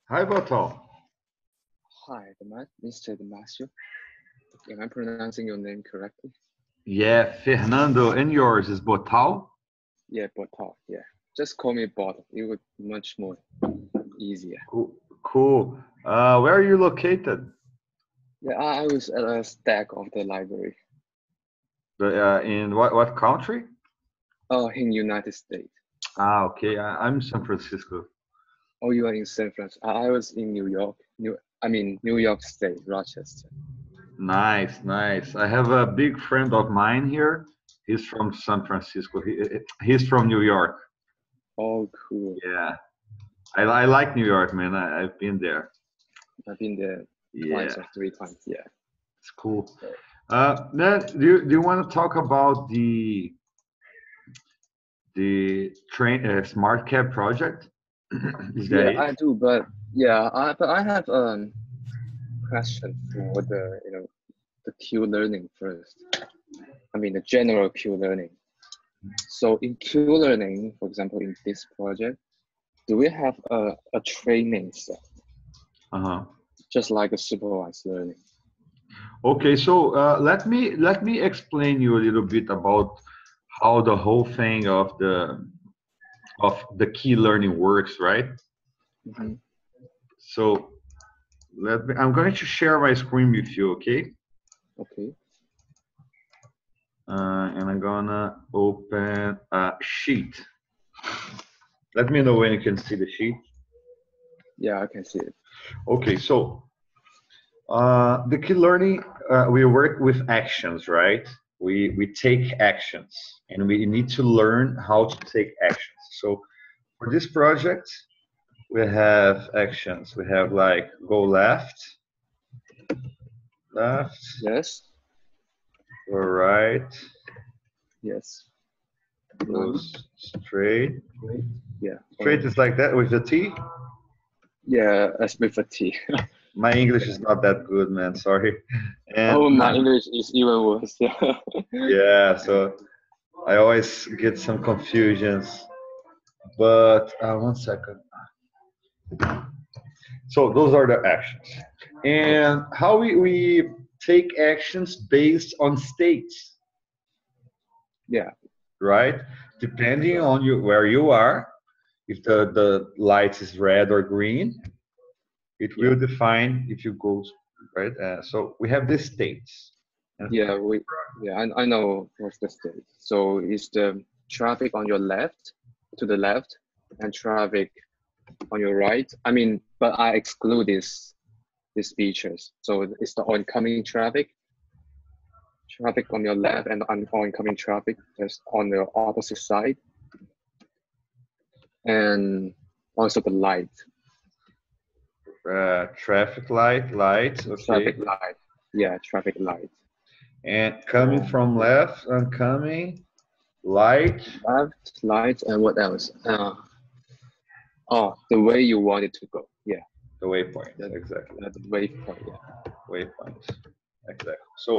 Hi, Batal. Hi, Mr. Damasio. Am I pronouncing your name correctly? Yeah, Fernando, and yours is Botal? Yeah, Botal. Yeah, just call me Bot. It would be much more easier. Cool. Cool. Where are you located? Yeah, I was at a stack of the library. In what country? Oh, in United States. Ah, okay. I'm San Francisco. Oh, you are in San Francisco. I was in New York. New York State, Rochester. Nice, nice. I have a big friend of mine here. He's from San Francisco. He's from New York. Oh, cool. Yeah. I like New York, man. I've been there. I've been there twice or 3 times. Yeah. It's cool. Now, do you want to talk about the train Smartcab project? Is that Yeah, it? I do, but I have question for the Q learning first. I mean the general Q learning. So in Q learning, for example, in this project, do we have a training set, Uh-huh. just like a supervised learning? Okay, so let me explain you a little bit about how the whole thing of the key learning works, right? Mm-hmm. So I'm going to share my screen with you, okay? Okay. And I'm gonna open a sheet. Let me know when you can see the sheet. Yeah, I can see it. Okay, so the key learning, we work with actions, right? We take actions, and we need to learn how to take actions. So for this project, we have actions. We have like go left, Yes. go right, Yes. go straight. Great. Yeah. Straight is like that with the T. Yeah, as with a T. My English is not that good, man. Sorry. And Oh, my English is even worse. Yeah. yeah, so I always get some confusions. But 1 second. So those are the actions. And how we take actions based on states, Yeah. right? Depending on where you are, if the light is red or green, it will define if you go right. So we have the states. Yeah, I know what's the state. So it's the traffic on your left, to the left, and traffic on your right. I mean, but I exclude these features. So it's the oncoming traffic on your left, and oncoming traffic that's on the opposite side, and also the light. Traffic light, okay. Traffic light. Yeah, traffic light. And coming from left, oncoming, light. Left, light, and what else? The way you want it to go. Yeah. The waypoint, exactly. The waypoint, yeah. Waypoint, exactly. So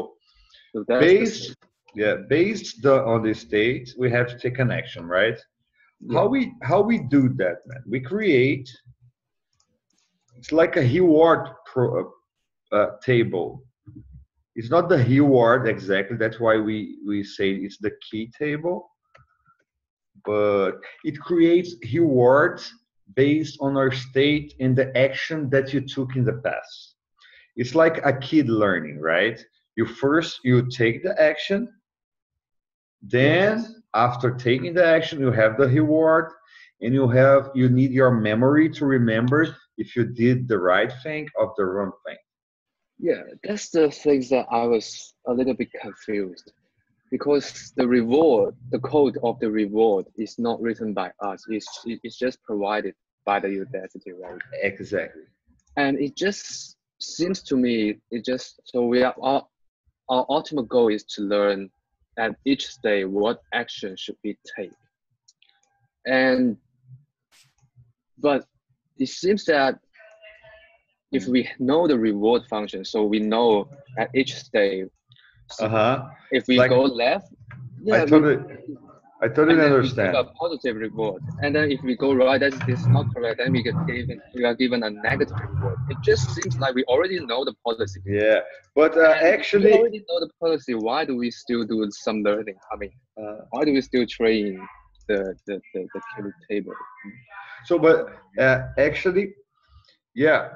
that's based on the state, we have to take an action, right? Yeah. How we do that, man? We create. It's like a reward table. It's not the reward exactly. That's why we say it's the key table. But it creates rewards based on our state and the action that you took in the past. It's like a kid learning, right? You take the action, then after taking the action, you have the reward, and you need your memory to remember if you did the right thing or the wrong thing. Yeah, that's the things that I was a little bit confused, because the code of the reward is not written by us. It's just provided by the Udacity, right? Exactly. And it just seems to me, our ultimate goal is to learn at each stage what action should we take. But it seems that if we know the reward function, so we know at each stage, if we go left, yeah, I totally And then we give understand. a positive reward. And then if we go right, that is not correct, then we are given a negative reward. It just seems like we already know the policy. Yeah, but And if we actually, already know the policy, why do we still do some learning? I mean, why do we still train the pivot table? so but actually, yeah,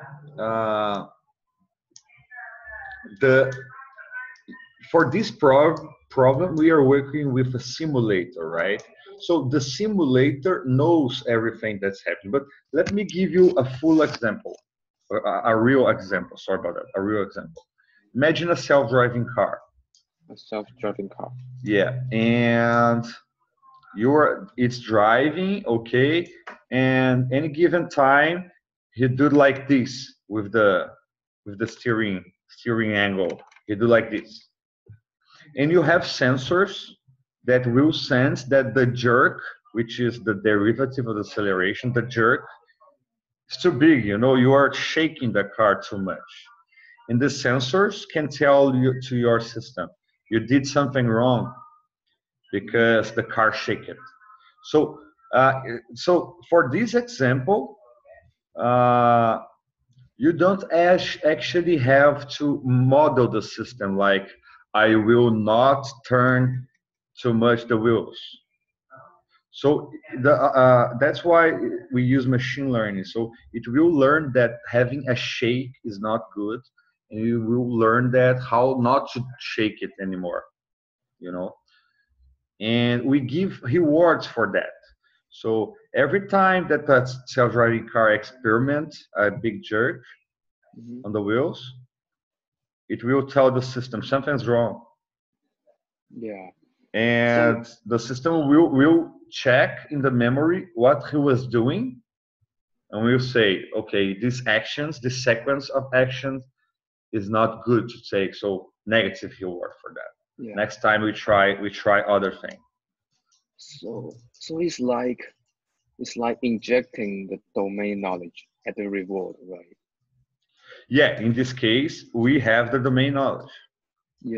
the for this problem we are working with a simulator, right? So the simulator knows everything that's happening. But let me give you a full example, a real example. Sorry about that. A real example. Imagine a self-driving car. A self-driving car. Yeah, and it's driving, okay, and any given time he do like this with the steering angle. He do like this, and you have sensors that will sense that the jerk, which is the derivative of the acceleration, the jerk is too big. You know, you are shaking the car too much, and the sensors can tell you to your system you did something wrong because the car shake it. So, so for this example, uh, you don't actually have to model the system like I will not turn too much the wheels. So that's why we use machine learning. So it will learn that having a shake is not good, and you will learn that how not to shake it anymore. You know, and we give rewards for that. So every time that that self-driving car experiments a big jerk Mm-hmm. on the wheels, it will tell the system something's wrong, Yeah. So and the system will check in the memory what he was doing, and we'll say, okay, these actions, this sequence of actions is not good to take, so negative reward for that. yeah. Next time we try other thing. So it's like injecting the domain knowledge at the reward, right? Yeah, in this case, we have the domain knowledge.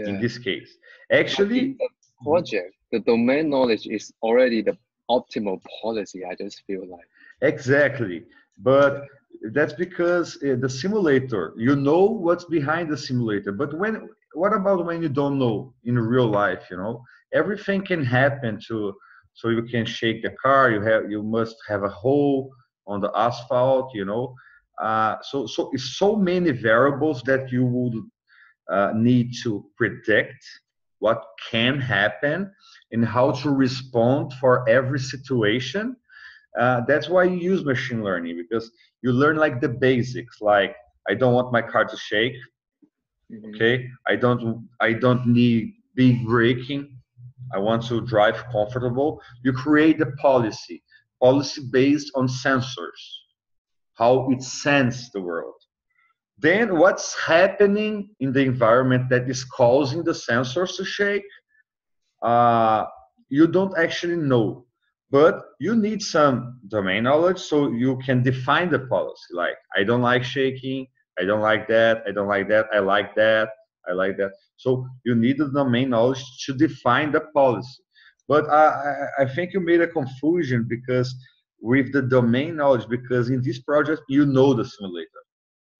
In Yeah. this case, But in actually, the project, the domain knowledge is already the optimal policy, I just feel like. exactly. Yeah. But that's because the simulator, you know what's behind the simulator. But what about when you don't know in real life? You know, everything can happen to. So you can shake the car. You must have a hole on the asphalt. You know, so it's so many variables that you would need to predict what can happen and how to respond for every situation. That's why you use machine learning, because you learn like the basics, like I don't want my car to shake. Hmm. Okay, I don't need big braking. I want to drive comfortable. You create the policy based on sensors, how it senses the world. Then what's happening in the environment that is causing the sensors to shake, uh, you don't actually know. But you need some domain knowledge so you can define the policy. Like, I don't like shaking, I don't like that, I don't like that, I like that, I like that. So you need the domain knowledge to define the policy. But I think you made a confusion because with the domain knowledge, because in this project you know the simulator,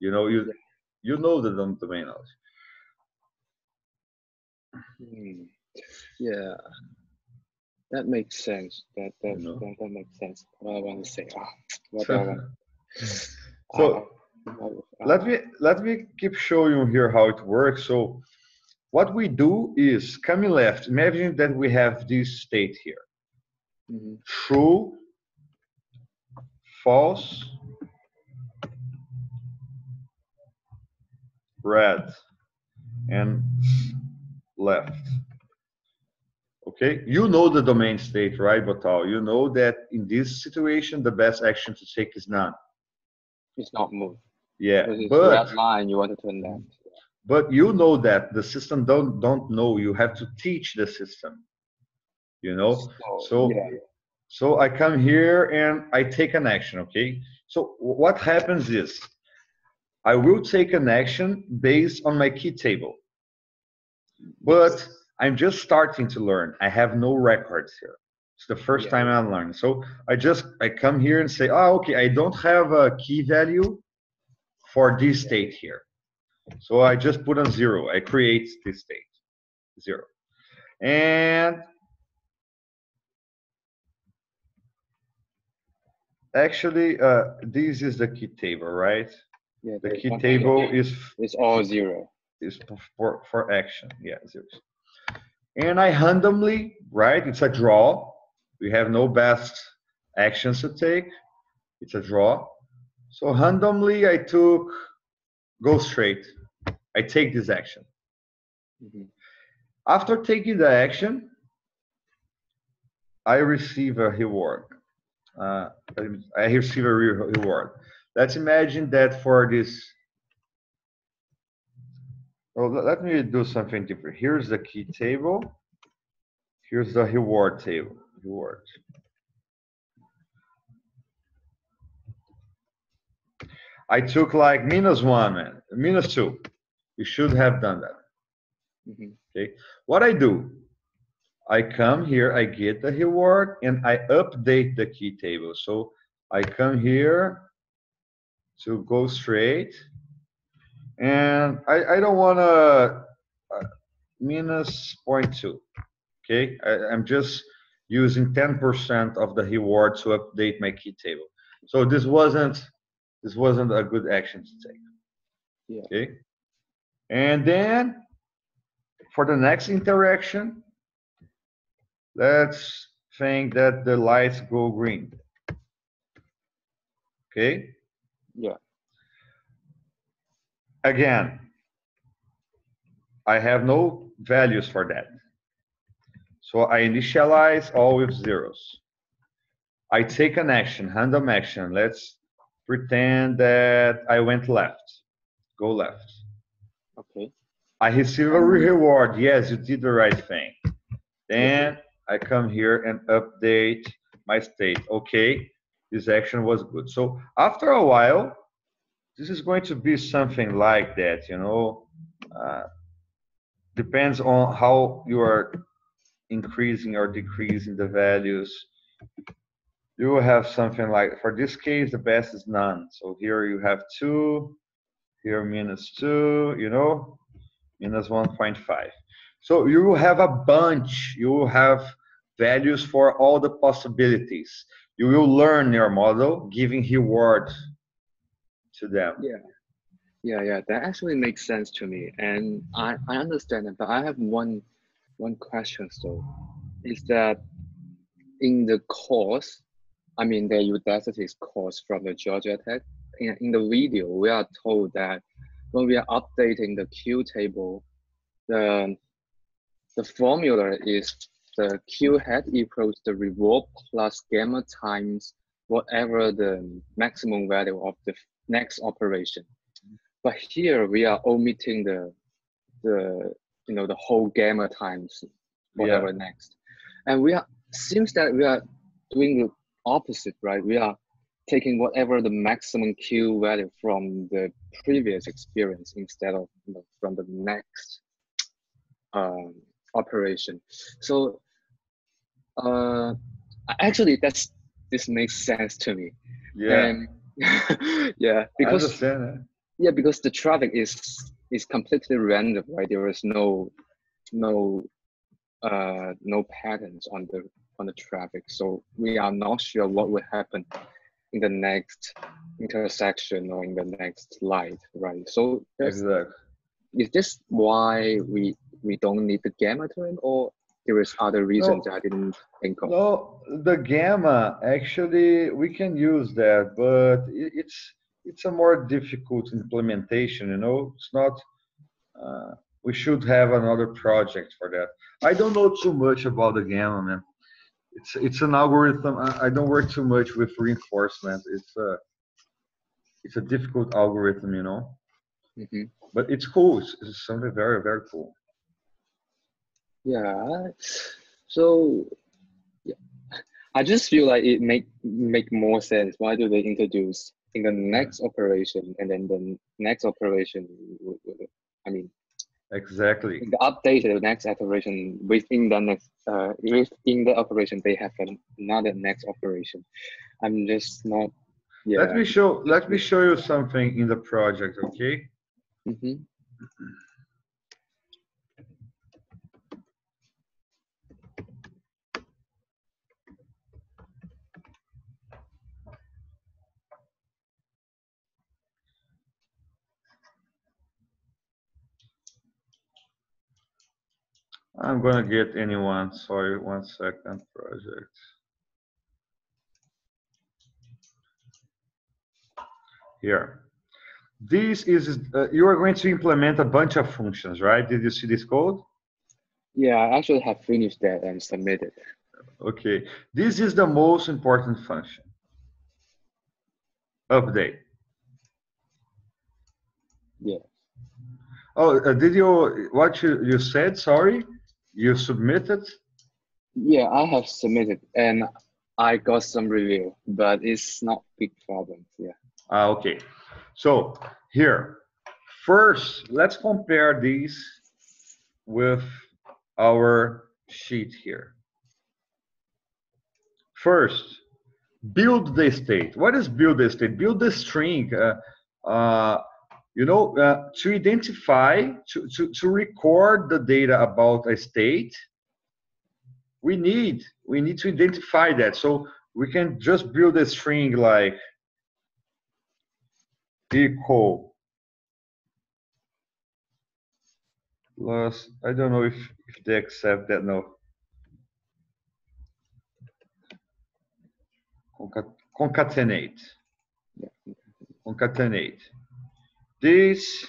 you know you know the domain knowledge. Hmm. Yeah, that makes sense. That that You know. that, that makes sense. What I want to say. What do I want? Uh, So uh, let me keep showing you here how it works. So what we do is coming left. Imagine that we have this state here: mhm. true, false, red, and left. Okay, you know the domain state, right, Batal? You know that in this situation, the best action to take is none. It's not move Yeah, because it's red line. You want to turn left. but you know that the system don't know. You have to teach the system. You know, So so yeah. so I come here and I take an action. Okay, so what happens is I will take an action based on my key table, Yes. but I'm just starting to learn. I have no records here. It's the first Yeah. time I'm learning. So I come here and say, oh, okay, I don't have a key value for this state here. So I just put on 0. I create this state, 0. And actually, this is the key table, right? Yeah, The there's key one table here. It's all 0. is for action. Yeah, 0. And I randomly, right? It's a draw. We have no best actions to take. It's a draw. So randomly, I took go straight. I take this action. Mm-hmm. After taking the action, I receive a reward. Uh, I receive a reward. Let's imagine that for this. Well, let me do something different. Here's the key table. Here's the reward table. Reward. I took like -1 and -2. You should have done that. Mm-hmm. Okay. What I do, I come here, I get the reward, and I update the key table. So I come here to go straight, and I don't want to -0.2. Okay, I'm just using 10% of the reward to update my key table. So this wasn't a good action to take. Yeah. Okay, and then for the next interaction, let's think that the lights go green. Okay. Yeah. Again, I have no values for that. So I initialize all with zeros. I take an action, random action. Let's pretend that I went left. Go left. Okay. I receive a reward. Yes, you did the right thing. Then I come here and update my state. Okay, this action was good. So after a while, this is going to be something like that, you know. Depends on how you are increasing or decreasing the values. You will have something like, for this case, the best is none. So here you have 2, here -2, you know, -1.5. So you will have a bunch. You will have values for all the possibilities. You will learn your model, giving reward to them. Yeah. Yeah. That actually makes sense to me, and I understand it. But I have one question though. Is that in the course, I mean the Udacity's course from the Georgia Tech, in the video, we are told that when we are updating the Q table, the formula is the Q hat equals the reward plus gamma times whatever the maximum value of the next operation. But here we are omitting the the whole gamma times whatever next, and seems that we are doing the opposite, right? We are taking whatever the maximum Q value from the previous experience instead of from the next operation. So actually this makes sense to me. Yeah. And yeah, I understand that. Yeah, because the traffic is completely random, right? There is no patterns on the traffic, so we are not sure what will happen in the next intersection or in the next light, right? So Exactly. Is this why we don't need the gamma term, or there is other reasons I didn't think of? No, the gamma, actually we can use that, but it's a more difficult implementation, you know. It's not we should have another project for that. I don't know too much about the gamma, man. It's an algorithm. I don't work too much with reinforcement. It's a difficult algorithm, you know. Mm-hmm. But it's cool. It's something very, very cool. Yeah. So yeah, I just feel like it make more sense. Why do they introduce in the next operation, and then the next operation? I mean, Exactly. the update the next operation within the next within the operation they have another next operation. I'm just not. Let Yeah. me show you something in the project, okay? Mm-hmm. I'm gonna get anyone. Sorry, 1 second. Project. Here. This is, you are going to implement a bunch of functions, right? Did you see this code? Yeah, I actually have finished that and submitted. Okay. This is the most important function. Update. Yeah. Oh, did you, what you said, sorry? You submitted? Yeah, I have submitted and I got some review, but it's not big problem. Yeah. Okay. So here, first, let's compare these with our sheet here. First, build the state. What is build the state? Build the string. To identify, to record the data about a state, we need to identify that. So we can just build a string like equal plus, I don't know if they accept that, no. Concatenate. Yeah. Concatenate. This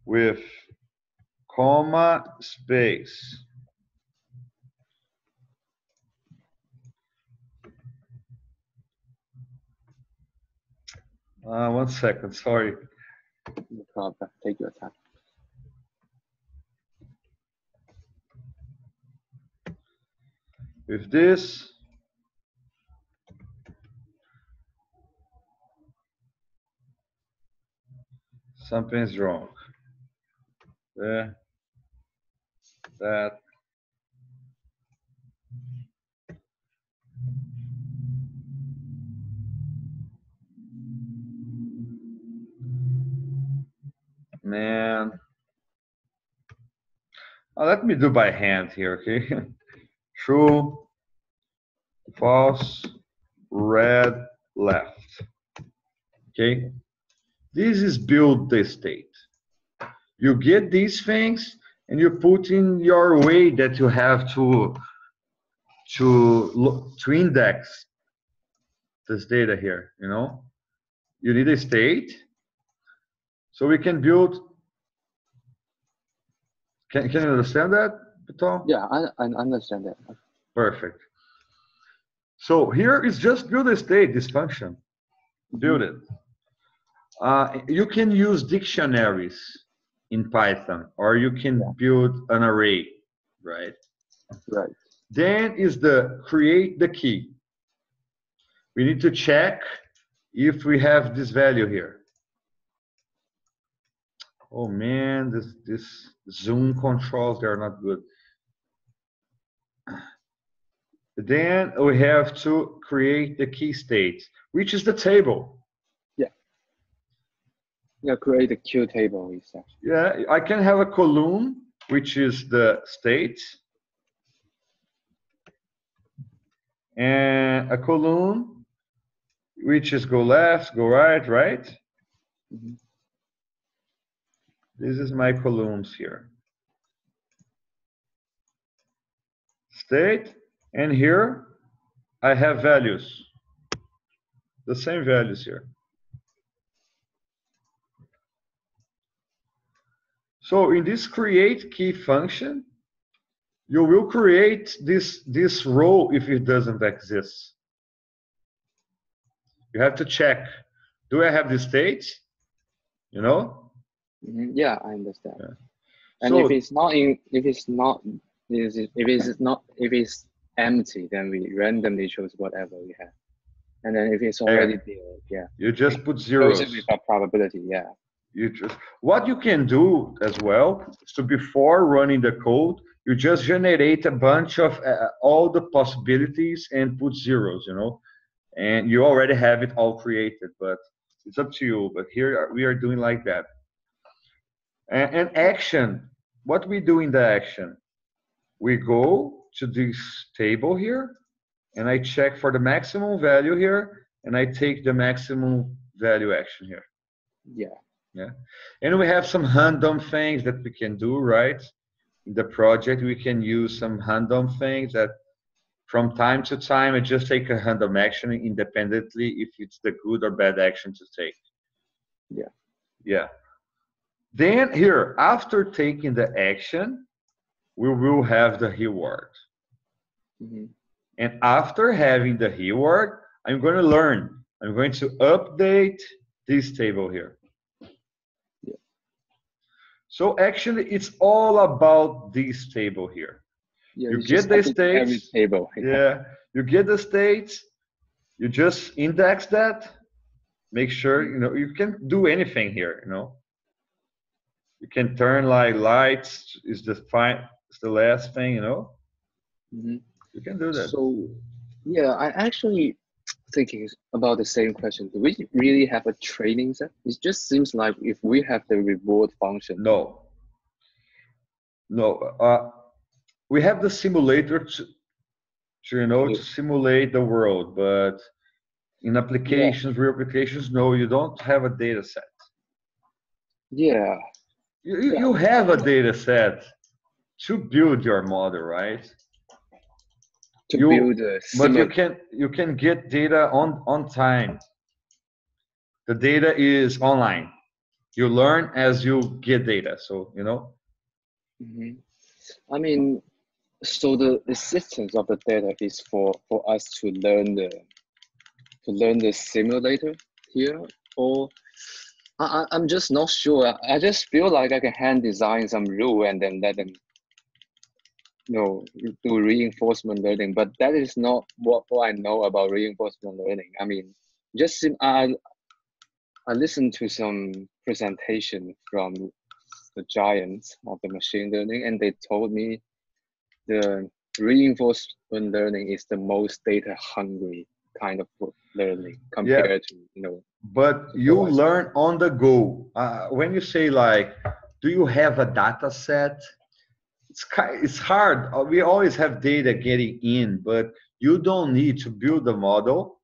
with comma space. 1 second, sorry. No problem. Take your time. With this, something's wrong. There, that. Man. Let me do by hand here, okay? True, false, red, left. Okay? This is build the state. You get these things and you put in your way that you have to index this data here, you know? You need a state. So we can build. Can you understand that, Tom? Yeah, I understand that. Perfect. So here is just build a state, this function. Build it. You can use dictionaries in Python, or you can build an array, right? Right. Then is the create the key. We need to check if we have this value here. Oh man, this zoom controls, they are not good. Then we have to create the key state, which is the table. Yeah. Yeah, create a Q table. Yeah, I can have a column, which is the state, and a column, which is go left, go right, right? Mm-hmm. This is my columns here. State, and here I have values, the same values here. So in this create key function, you will create this row if it doesn't exist. You have to check, do I have the state? You know? Mm-hmm. Yeah, I understand. Yeah. And so, if it's empty, then we randomly choose whatever we have. And then if it's already there, yeah. You just put zeros. With a probability, yeah. What you can do as well is to, before running the code, you just generate a bunch of all the possibilities and put zeros, and you already have it all created, but it's up to you. But here we are doing like that. And action, what we do in the action, we go to this table here, and I check for the maximum value here, and I take the maximum value action here. Yeah. Yeah. And we have some random things that we can do, right? In the project, we can use some random things that from time to time, I just take a random action independently if it's the good or bad action to take. Yeah. Yeah. Then here, after taking the action, we will have the reward. Mm-hmm. And after having the reward, I'm going to learn. I'm going to update this table here. Yeah. So actually, it's all about this table here. Yeah, you get the states. Every table. Yeah, you get the states. You just index that. Make sure you can do anything here. You can turn like lights is the last thing. Mm-hmm. You can do that. So yeah, I actually thinking about the same question. Do we really have a training set? It just seems like if we have the reward function. No. We have the simulator to simulate the world, but in applications, real applications, no, you don't have a data set. Yeah. You have a data set to build your model, right? Build a but you can get data on time. The data is online. You learn as you get data, so Mm-hmm. I mean, so the existence of the data is for us to learn the simulator here, or I'm just not sure. I just feel like I can hand design some rule and then let them do reinforcement learning, but that is not what I know about reinforcement learning. I mean, I listened to some presentation from the giants of the machine learning, and they told me the reinforcement learning is the most data hungry kind of learning compared to But you learn on the go. When you say like, do you have a data set? It's hard. We always have data getting in, but you don't need to build a model,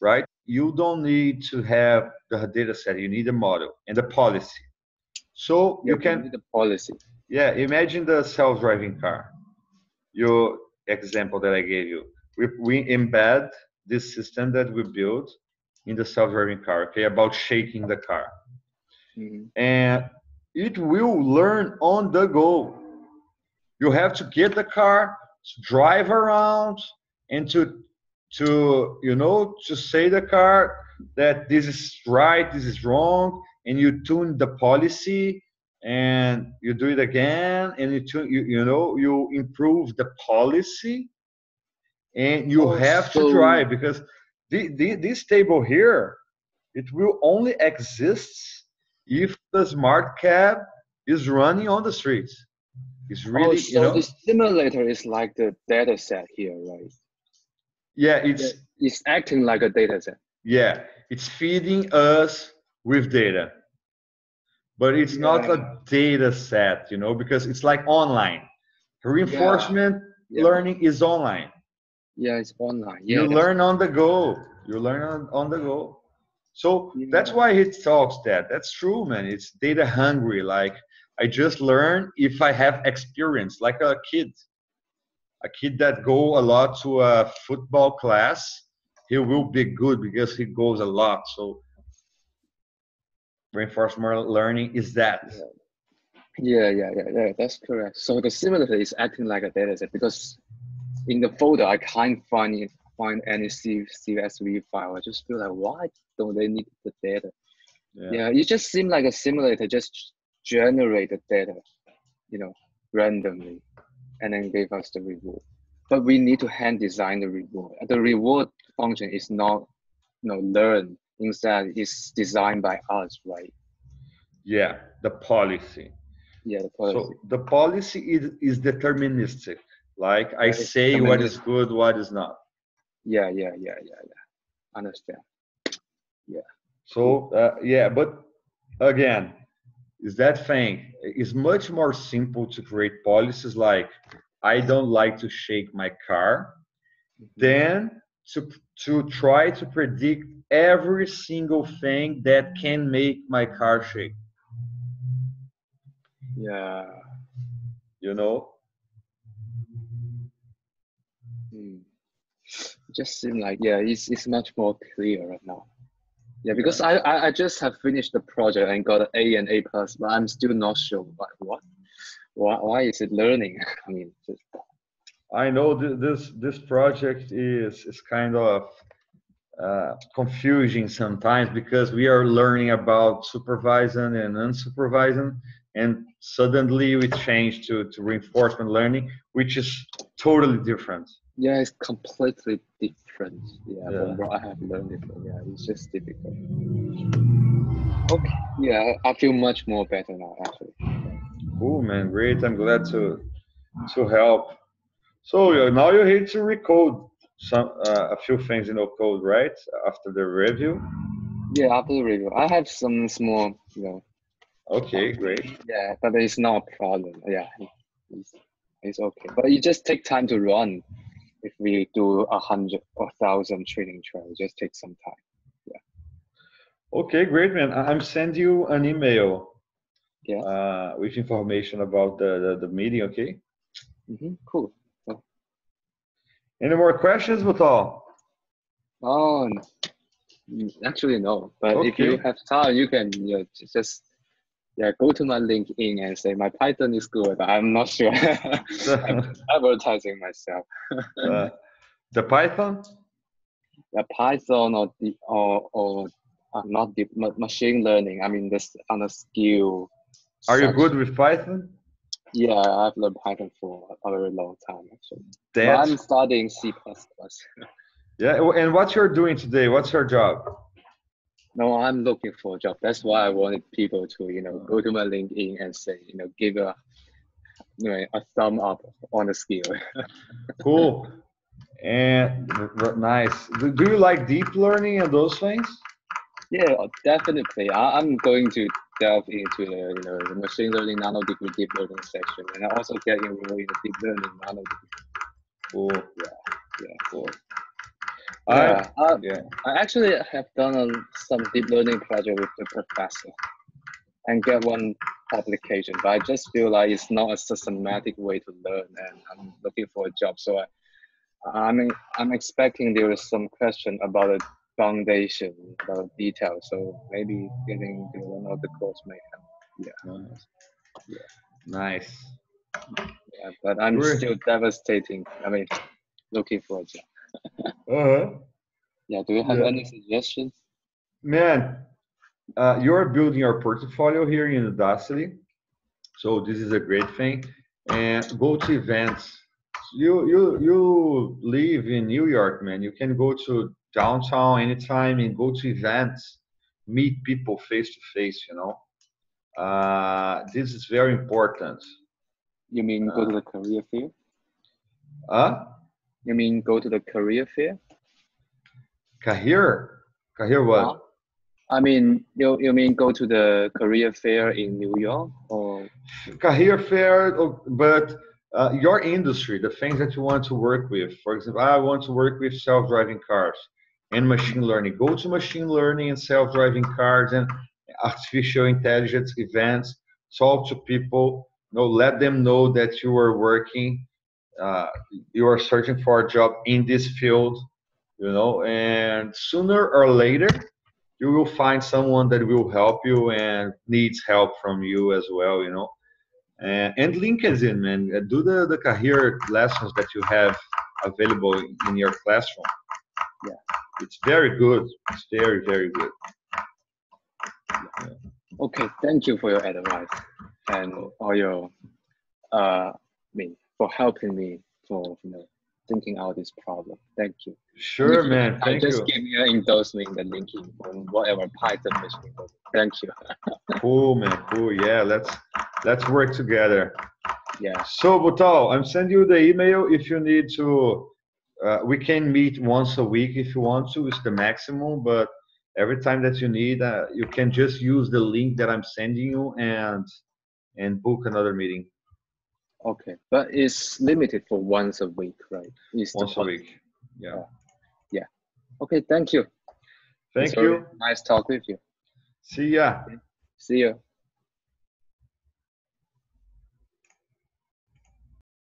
right? You don't need to have the data set. You need a model and a policy. So you can need the policy. Yeah, imagine the self-driving car. Your example that I gave you. We embed this system that we built in the self-driving car, okay, about shaking the car. Mm-hmm. And it will learn on the go. You have to get the car, to drive around, and to say the car that this is right, this is wrong, and you tune the policy, and you do it again, and you improve the policy, and you have to drive, because this table here, it will only exist if the Smartcab is running on the streets. It's really, so the simulator is like the data set here, right? Yeah, it's acting like a data set. Yeah, it's feeding us with data, but it's not a data set, because it's like online. Reinforcement learning is online. Yeah, it's online. You learn on the go. You learn on the go. So that's why he talks that. That's true, man. It's data hungry. Like, I just learn if I have experience, like a kid that go a lot to a football class. He will be good because he goes a lot. So reinforcement learning is that. Yeah, that's correct. So the simulator is acting like a data set, because in the folder I can't find any CSV file. I just feel like, why don't they need the data? Yeah, it just seemed like a simulator just generate the data, randomly, and then gave us the reward. But we need to hand design the reward. The reward function is not, learned. Instead, it's designed by us, right? Yeah, the policy. Yeah, the policy. So the policy is deterministic. Like I Yeah, it's say what is good, what is not. yeah. Understand. Yeah. Cool. So yeah, but again, is that thing is much more simple to create policies like I don't like to shake my car Mhm. than to try to predict every single thing that can make my car shake. Yeah. You know? Mm. Just seem like, yeah, it's much more clear right now. Yeah, because Yeah. I just have finished the project and got an A and A plus, but I'm still not sure what why is it learning? I mean, just, I know this project is kind of confusing sometimes because we are learning about supervising and unsupervising, and suddenly we change to reinforcement learning, which is totally different. yeah, it's completely different. Yeah, Yeah. from what I have learned before. Yeah, it's just difficult. Okay. Yeah, I feel much more better now actually. Cool, man. Great. I'm glad to help. So now you need to recode some a few things in your code, right? After the review. Yeah, after the review, I have some small, Okay, great. yeah, but it's not a problem. Yeah, it's, it's okay. But it just take time to run. If we do 100 or 1,000 training trials, just take some time. Okay, great, man. I'm send you an email Yeah. with information about the meeting. Okay. Cool. So, Any more questions, Vital? oh, no. Actually, no. But if you Okay. have time, you can just go to my LinkedIn and say my Python is good. I'm not sure. I'm just advertising myself. uh, the Python? Yeah, Python or not deep machine learning. I mean, this on a skill Are you good section. with Python? Yeah, I've learned Python for a very long time actually. But That's I'm studying C++. yeah. And what you're doing today? What's your job? No, I'm looking for a job. That's why I wanted people to, go to my LinkedIn and say, give a thumb up on the skill. Cool. And nice. Do you like deep learning and those things? Yeah, definitely. I'm going to delve into the machine learning nanodegree deep learning section, and I also get enrolled in the deep learning nanodegree. Cool. Yeah, Cool. yeah. Yeah. I actually have done some deep learning project with the professor and get one publication, but I just feel like it's not a systematic way to learn, and I'm looking for a job. So I'm expecting there is some question about the foundation, about details. So maybe getting to one of the course may help. Yeah, Nice. yeah, Nice. yeah. But I'm Great. still devastating. I mean, looking for a job. Uh-huh. Yeah. Do you have Yeah. any suggestions? Man, you're building your portfolio here in Udacity. So this is a great thing. And go to events. You live in New York, man. You can go to downtown anytime and go to events, meet people face to face. This is very important. You mean go to the career fair? Uh, You mean go to the career fair? career Huh? what? I mean, you mean go to the career fair in New York or? Career fair, but your industry, the things that you want to work with. For example, I want to work with self-driving cars and machine learning. Go to machine learning and self-driving cars and artificial intelligence events. Talk to people. Let them know that you are working. Uh, you are searching for a job in this field. And sooner or later, you will find someone that will help you and needs help from you as well. And LinkedIn, man. Do the career lessons that you have available in your classroom. Yeah. It's very good. It's very, very good. Okay, thank you for your advice and all your for helping me for thinking out this problem. Thank you. Sure, man. Thank just you. give me an endorsement in the linking from whatever Python machine. Thank you. Cool, man. Cool. Yeah, let's work together. Yeah. So, Butal, I'm sending you the email if you need to. We can meet once a week if you want to. It's the maximum, but every time that you need, you can just use the link that I'm sending you and book another meeting. Okay, but it's limited for once a week, right? Once a week. Yeah. Yeah. Okay. Thank you. Thank you. Nice talk with you. See ya. See you.